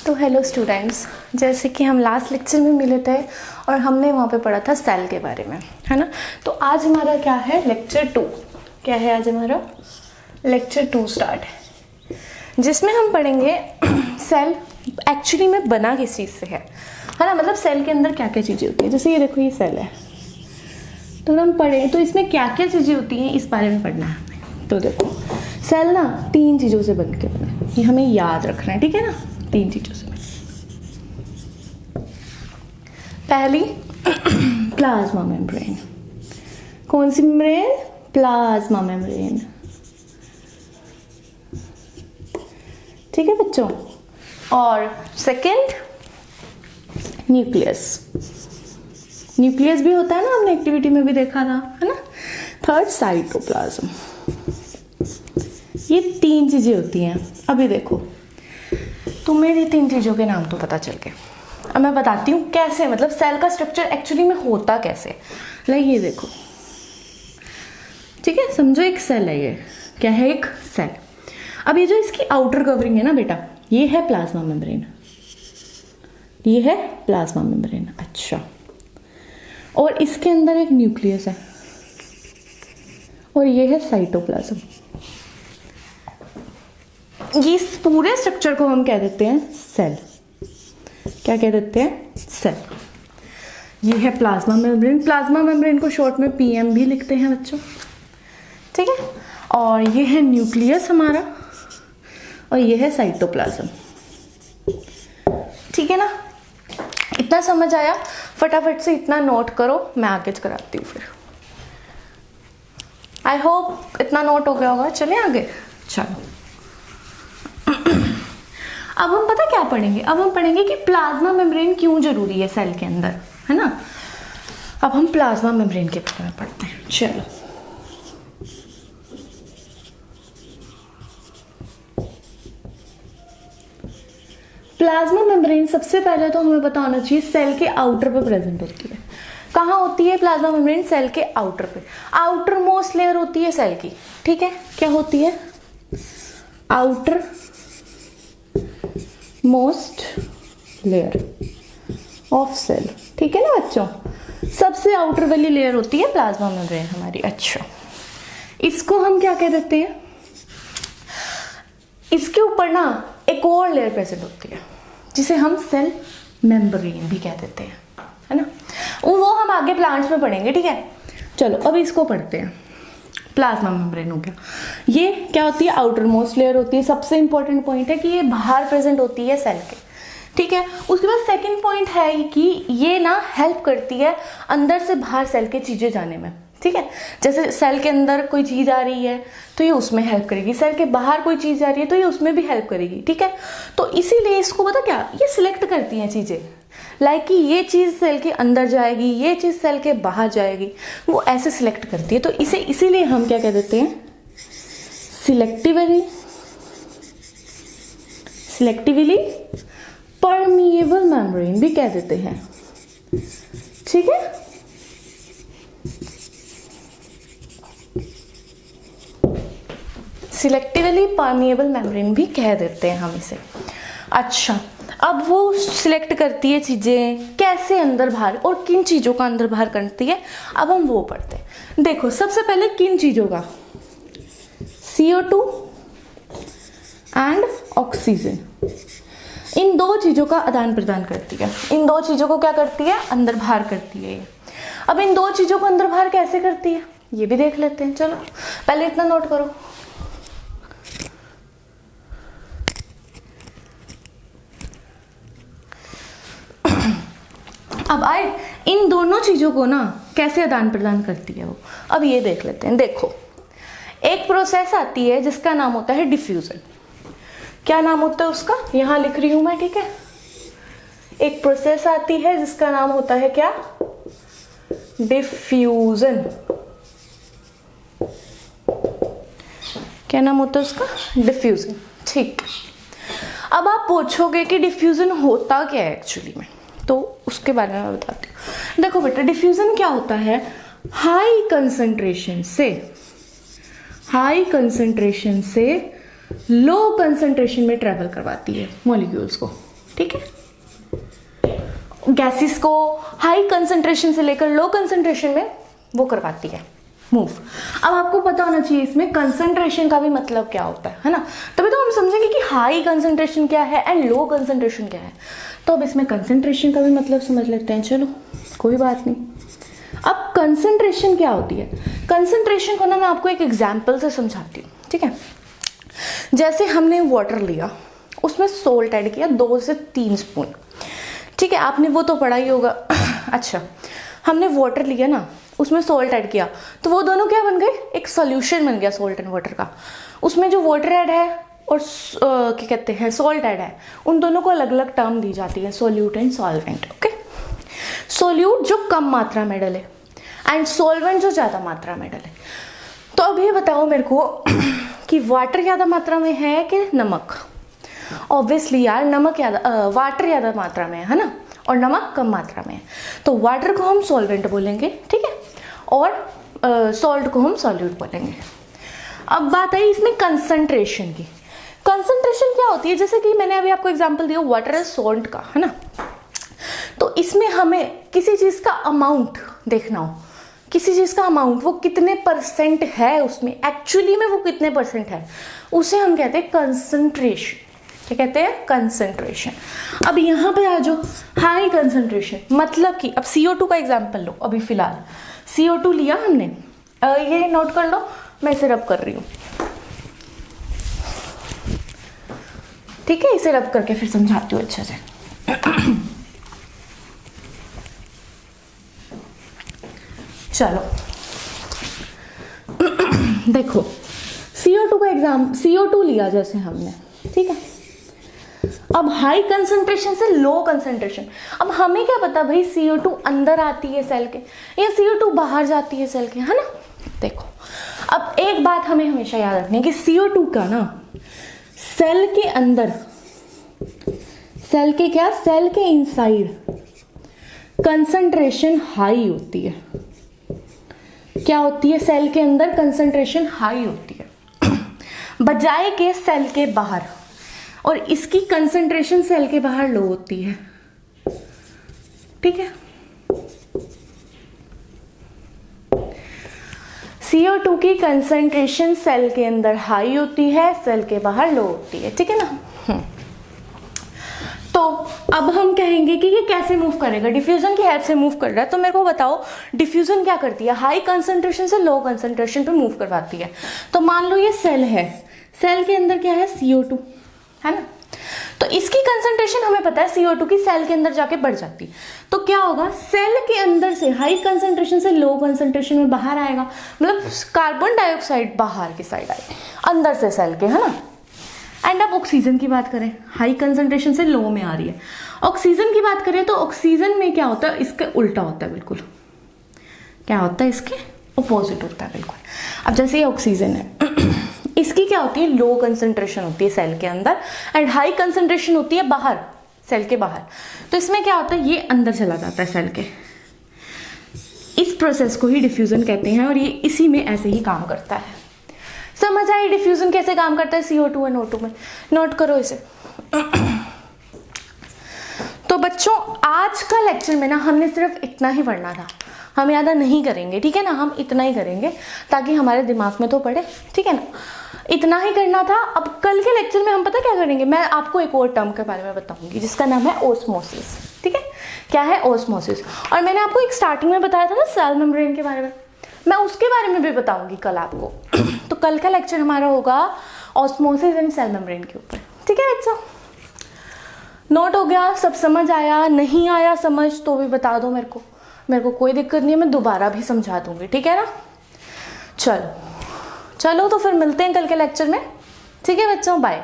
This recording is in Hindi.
तो हेलो स्टूडेंट्स, जैसे कि हम लास्ट लेक्चर में मिले थे और हमने वहाँ पे पढ़ा था सेल के बारे में, है ना। तो आज हमारा क्या है, लेक्चर 2। क्या है आज हमारा लेक्चर 2 स्टार्ट है, जिसमें हम पढ़ेंगे सेल एक्चुअली में बना किस चीज़ से है ना। मतलब सेल के अंदर क्या क्या चीज़ें होती है। जैसे ये देखो, ये सेल है, तो हम पढ़ें तो इसमें क्या क्या चीज़ें होती हैं इस बारे में पढ़ना है हमें। तो देखो, सेल ना 3 चीज़ों से बन के बना है, ये हमें याद रखना है, ठीक है ना। 3 चीज़ों से। पहली प्लाज्मा मेम्ब्रेन। कौन सी मेम्ब्रेन? प्लाज्मा मेम्ब्रेन, ठीक है बच्चों। और सेकंड न्यूक्लियस। न्यूक्लियस भी होता है ना, हमने एक्टिविटी में भी देखा था, है ना। Third cytoplasm. ये 3 चीजें होती हैं। अभी देखो, तुम्हें ये 3 चीजों के नाम तो पता चल गए। अब मैं बताती हूँ कैसे, मतलब सेल का स्ट्रक्चर एक्चुअली में होता कैसे। लाइक ये देखो, ठीक है, समझो एक सेल है। ये क्या है? एक सेल। अब ये जो इसकी आउटर कवरिंग है ना बेटा, ये है प्लाज्मा मेम्ब्रेन। ये है प्लाज्मा मेम्ब्रेन। अच्छा, और इसके अंदर एक न्यूक्लियस है और ये है साइटोप्लाज्म। इस पूरे स्ट्रक्चर को हम कह देते हैं सेल। क्या कह देते हैं? सेल। ये है प्लाज्मा मेम्ब्रेन। प्लाज्मा मेम्ब्रेन को शॉर्ट में पीएम भी लिखते हैं बच्चों, ठीक है। और ये है न्यूक्लियस हमारा, और ये है साइटोप्लाज्म, ठीक है ना। इतना समझ आया? फटाफट से इतना नोट करो, मैं आगे कराती हूँ फिर। आई होप इतना नोट हो गया होगा। चले आगे, चलो। अब हम पता क्या पढ़ेंगे? अब हम पढ़ेंगे कि प्लाज्मा मेम्ब्रेन क्यों जरूरी है सेल के अंदर, है ना। अब हम प्लाज्मा मेम्ब्रेन के बारे में पढ़ते हैं। चलो, प्लाज्मा मेम्ब्रेन सबसे पहले तो हमें पता होना चाहिए सेल के आउटर पे प्रेजेंट होती है। कहाँ होती है प्लाज्मा मेम्ब्रेन? सेल के आउटर पे। आउटर मोस्ट लेयर होती है सेल की, ठीक है। क्या होती है? Outermost layer of cell, ठीक है ना बच्चों। सबसे आउटर वाली लेयर होती है प्लाज्मा मेम्ब्रेन हमारी। अच्छा, इसको हम क्या कह देते हैं? इसके ऊपर ना एक और लेयर प्रेजेंट होती है जिसे हम सेल मेम्ब्रेन भी कह देते हैं, है ना। वो हम आगे प्लांट्स में पढ़ेंगे, ठीक है। चलो अब इसको पढ़ते हैं। प्लाज्मा मेम्ब्रेन हो गया। ये क्या होती है? आउटर मोस्ट लेयर होती है। सबसे इंपॉर्टेंट पॉइंट है कि ये बाहर प्रेजेंट होती है सेल के, ठीक है। उसके बाद सेकंड पॉइंट है कि ये ना हेल्प करती है अंदर से बाहर सेल के चीजें जाने में, ठीक है। जैसे सेल के अंदर कोई चीज आ रही है तो ये उसमें हेल्प करेगी, सेल के बाहर कोई चीज आ रही है तो ये उसमें भी हेल्प करेगी, ठीक है। तो इसीलिए इसको पता क्या, ये सिलेक्ट करती हैं चीजें। लाइक कि ये चीज सेल के अंदर जाएगी, ये चीज सेल के बाहर जाएगी, वो ऐसे सिलेक्ट करती है। तो इसे इसीलिए हम क्या कह देते हैं? सिलेक्टिवली परमिएबल मेम्ब्रेन भी कह देते हैं, ठीक है। सिलेक्टिवली परमिएबल मेम्ब्रेन भी कह देते हैं हम इसे। अच्छा, अब वो सिलेक्ट करती है चीजें कैसे अंदर बाहर, और किन चीजों का अंदर बाहर करती है, अब हम वो पढ़ते हैं। देखो, सबसे पहले किन चीजों का? CO2 and oxygen. इन 2 चीजों का आदान प्रदान करती है। इन 2 चीजों को क्या करती है? अंदर बाहर करती है। अब इन 2 चीजों को अंदर बाहर कैसे करती है ये भी देख लेते हैं। चलो पहले इतना नोट करो। अब आए इन दोनों चीजों को ना कैसे आदान प्रदान करती है वो, अब ये देख लेते हैं। देखो, एक प्रोसेस आती है जिसका नाम होता है डिफ्यूजन। क्या नाम होता है उसका? यहां लिख रही हूं मैं, ठीक है। एक प्रोसेस आती है जिसका नाम होता है क्या? डिफ्यूजन। क्या नाम होता है उसका? डिफ्यूजन, ठीक। अब आप पूछोगे कि डिफ्यूजन होता क्या है एक्चुअली में, तो उसके बारे में मैं बताती हूँ। देखो बेटा, डिफ्यूजन क्या होता है? हाई कंसंट्रेशन से लो कंसंट्रेशन में ट्रेवल करवाती है मॉलिक्यूल्स को, ठीक है। गैसेस को हाई कंसंट्रेशन से लेकर लो कंसंट्रेशन में वो करवाती है मूव। अब आपको पता होना चाहिए इसमें कंसंट्रेशन का भी मतलब क्या होता है ना, तभी तो हम समझेंगे कि हाई कंसंट्रेशन क्या है एंड लो कंसंट्रेशन क्या है। तो अब इसमें कंसंट्रेशन का भी मतलब समझ लेते हैं। चलो कोई बात नहीं। अब कंसंट्रेशन क्या होती है, कंसंट्रेशन को ना मैं आपको एक एग्जाम्पल से समझाती हूँ, ठीक है। जैसे हमने वाटर लिया, उसमें सोल्ट ऐड किया 2 से 3 स्पून, ठीक है, आपने वो तो पढ़ा ही होगा। अच्छा, हमने वाटर लिया ना, उसमें सोल्ट ऐड किया, तो वो दोनों क्या बन गए, एक सॉल्यूशन बन गया सोल्ट एंड वाटर का। उसमें जो वाटर ऐड है और क्या कहते हैं सोल्ट ऐड है, उन दोनों को अलग अलग टर्म दी जाती है, solute and solvent. Okay, solute जो कम मात्रा में डले एंड सॉल्वेंट जो ज़्यादा मात्रा में डले। तो अब ये बताओ मेरे को कि वाटर ज़्यादा मात्रा में है कि नमक। ऑब्वियसली यार नमक ज़्यादा, वाटर ज़्यादा मात्रा में है ना, और नमक कम मात्रा में है, तो वाटर को हम सॉल्वेंट बोलेंगे, ठीक है, और सॉल्ट को हम सॉल्यूट बोलेंगे। अब बात आई इसमें कंसंट्रेशन की। कंसंट्रेशन क्या होती है, जैसे कि मैंने अभी आपको एग्जांपल दिया वाटर एंड सॉल्ट का, है ना, तो इसमें हमें किसी चीज़ का अमाउंट देखना हो, किसी चीज़ का अमाउंट वो कितने परसेंट है, उसमें एक्चुअली में वो कितने परसेंट है, उसे हम कहते हैं कंसंट्रेशन। क्या कहते हैं, कंसंट्रेशन। अब यहाँ पे आ जाओ हाई कंसंट्रेशन, मतलब कि अब CO2 का एग्जांपल लो। अभी फिलहाल CO2 लिया हमने, ये नोट कर लो, मैं इसे रब कर रही हूँ, ठीक है, इसे रब करके फिर समझाती हूँ अच्छे से। चलो देखो, CO2 का CO2 लिया जैसे हमने, ठीक है। अब हाई कंसंट्रेशन से लो कंसंट्रेशन, अब हमें क्या पता भाई CO2 अंदर आती है सेल के या CO2 बाहर जाती है सेल के, है ना। देखो अब एक बात हमें हमेशा याद रखनी है कि CO2 का ना सेल के अंदर, सेल के क्या, सेल के इनसाइड कंसंट्रेशन हाई होती है। क्या होती है, सेल के अंदर कंसंट्रेशन हाई होती है बजाय के सेल के बाहर, और इसकी कंसंट्रेशन सेल के बाहर लो होती है, ठीक है। CO2 की कंसंट्रेशन सेल के अंदर हाई होती है, सेल के बाहर लो होती है, ठीक है ना। तो अब हम कहेंगे कि ये कैसे मूव करेगा, डिफ्यूजन की हेल्प से मूव कर रहा है। तो मेरे को बताओ डिफ्यूजन क्या करती है, हाई कंसंट्रेशन से लो कंसंट्रेशन पे मूव करवाती है। तो मान लो ये सेल है, सेल के अंदर क्या है, CO2 है ना, तो इसकी कंसंट्रेशन हमें पता है CO2 की सेल के अंदर जाके बढ़ जाती है। तो क्या होगा, सेल के अंदर से हाई कंसंट्रेशन से लो कंसंट्रेशन में बाहर आएगा, मतलब कार्बन डाइऑक्साइड बाहर की साइड आए, अंदर से सेल के, है ना। एंड अब ऑक्सीजन की बात करें, हाई कंसंट्रेशन से लो में आ रही है। ऑक्सीजन की बात करें तो ऑक्सीजन में क्या होता है, इसके उल्टा होता है बिल्कुल। क्या होता है, इसके अपोजिट होता है बिल्कुल। अब जैसे ये ऑक्सीजन है इसकी क्या होती है, लो कंसंट्रेशन होती है सेल के अंदर एंड हाई कंसंट्रेशन होती है बाहर, सेल के बाहर। तो इसमें क्या होता है, ये अंदर चला जाता है सेल के। इस प्रोसेस को ही डिफ्यूजन कहते हैं और ये इसी में ऐसे ही काम करता है। समझ आई डिफ्यूजन कैसे काम करता है CO2 और NO2 में, नोट करो इसे। तो बच्चों आज का लेक्चर में ना हमने सिर्फ इतना ही पढ़ना था, हम ज़्यादा नहीं करेंगे, ठीक है ना, हम इतना ही करेंगे ताकि हमारे दिमाग में तो पड़े, ठीक है ना, इतना ही करना था। अब कल के लेक्चर में हम पता क्या करेंगे, मैं आपको एक और टर्म के बारे में बताऊंगी जिसका नाम है ओस्मोसिस, ठीक है। क्या है ओस्मोसिस, और मैंने आपको एक स्टार्टिंग में बताया था ना सेल मेम्ब्रेन के बारे में, मैं उसके बारे में भी बताऊंगी कल आपको। तो कल का लेक्चर हमारा होगा ऑस्मोसिस एंड सेल मेम्ब्रेन के ऊपर, ठीक है बच्चों। नोट हो गया, सब समझ आया, नहीं आया समझ तो भी बता दो मेरे को कोई दिक्कत नहीं है, मैं दोबारा भी समझा दूंगी, ठीक है ना। चलो तो फिर मिलते हैं कल के लेक्चर में, ठीक है बच्चों, बाय।